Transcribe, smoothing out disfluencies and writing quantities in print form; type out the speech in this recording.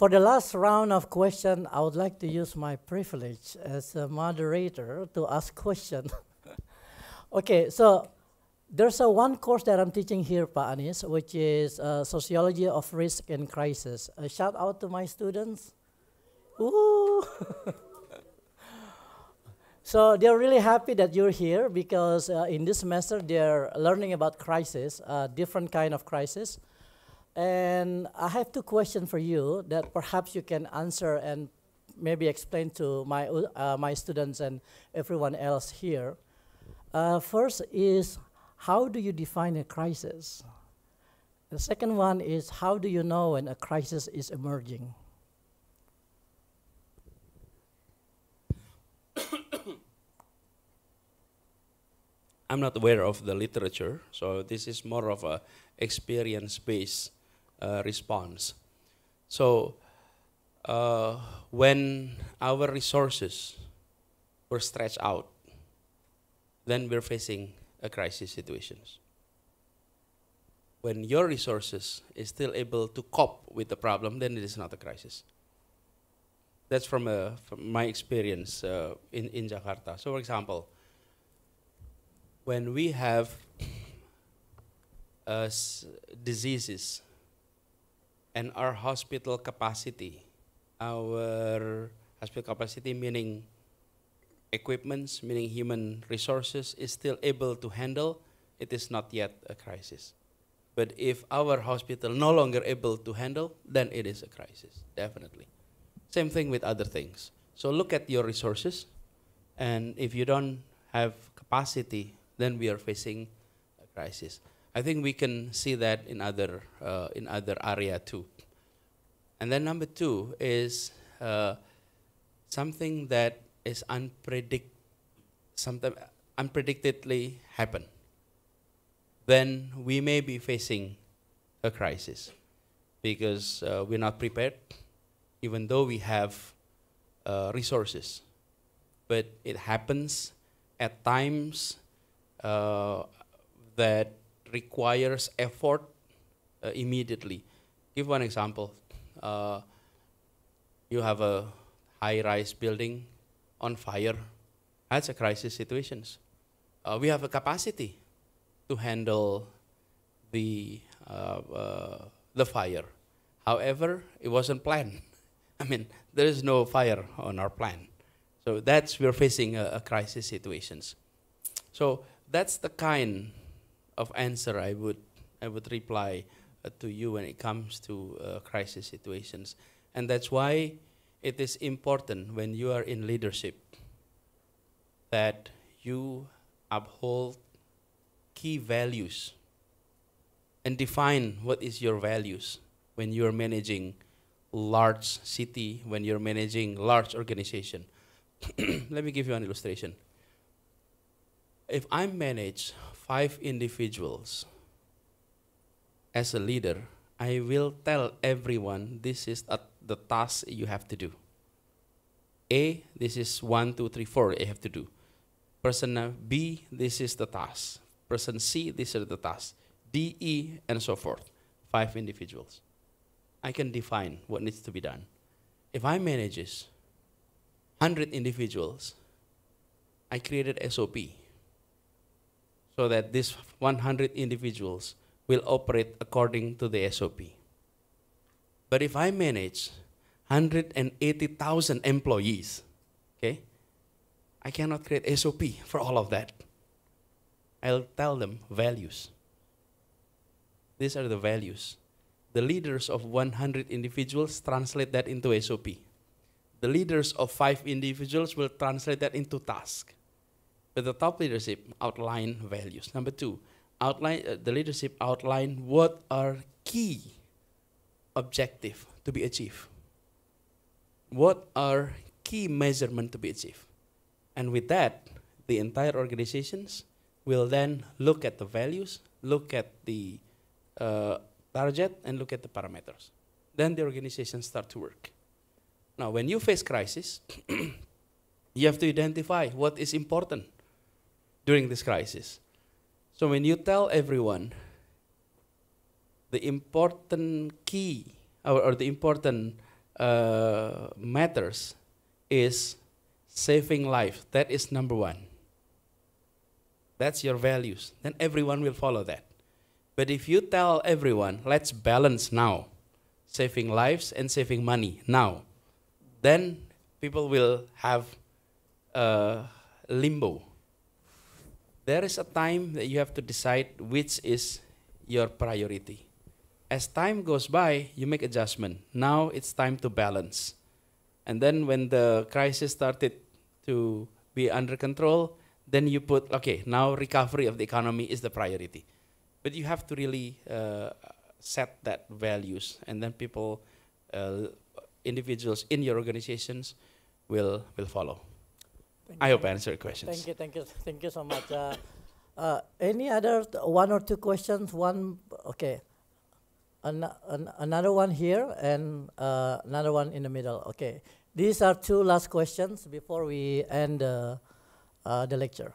For the last round of questions, I would like to use my privilege as a moderator to ask questions. Okay, so there's one course that I'm teaching here, Pak Anies, which is Sociology of Risk and Crisis. A shout out to my students. Ooh. So they're really happy that you're here because in this semester they're learning about crisis, different kind of crisis. And I have two questions for you that perhaps you can answer and maybe explain to my students and everyone else here. First is, how do you define a crisis? The second one is, how do you know when a crisis is emerging? I'm not aware of the literature, so this is more of a experience-based response. So when our resources were stretched out, then we're facing a crisis situations. When your resources is still able to cope with the problem, then it is not a crisis. That's from my experience in Jakarta. So for example, when we have diseases and our hospital capacity meaning equipments, meaning human resources, is still able to handle, it is not yet a crisis. But if our hospital no longer able to handle, then it is a crisis, definitely. Same thing with other things. So look at your resources, and if you don't have capacity, then we are facing a crisis. I think we can see that in other area too. And then number two is something that is unpredictedly happen. Then we may be facing a crisis because we're not prepared, even though we have resources. But it happens at times that requires effort immediately. Give one example. You have a high-rise building on fire. That's a crisis situation. We have a capacity to handle the fire. However, it wasn't planned. I mean, there is no fire on our plan. So we're facing a crisis situations. So that's the kind of answer I would reply to you when it comes to crisis situations. And that's why it is important when you are in leadership that you uphold key values and define what is your values when you're managing large city, when you're managing large organization. Let me give you an illustration. If I manage 5 individuals as a leader, I will tell everyone this is the task you have to do. A, this is 1, 2, 3, 4 you have to do. Person B, this is the task. Person C, these are the tasks. D, E, and so forth. 5 individuals. I can define what needs to be done. If I manage 100 individuals, I created SOP so that these 100 individuals will operate according to the SOP. But if I manage 180,000 employees, okay, I cannot create SOP for all of that. I'll tell them values. These are the values. The leaders of 100 individuals translate that into SOP. The leaders of 5 individuals will translate that into task. But the top leadership outline values. Number 2, the leadership outline what are key objectives to be achieved. What are key measurements to be achieved. And with that, the entire organizations will then look at the values, look at the target, and look at the parameters. Then the organization start to work. Now, when you face crisis, you have to identify what is important during this crisis. So when you tell everyone the important key or the important matters is saving life. That is number one. That's your values. Then everyone will follow that. But if you tell everyone, let's balance now, saving lives and saving money now, then people will have limbo. There is a time that you have to decide which is your priority. As time goes by, you make adjustment. Now it's time to balance. And then when the crisis started to be under control, then you put, okay, now recovery of the economy is the priority. But you have to really set that values, and then people, individuals in your organizations will follow. I hope I answered your questions. Thank you so much. Any other one or two questions? One, okay. Another one here and another one in the middle. Okay, these are two last questions before we end the lecture.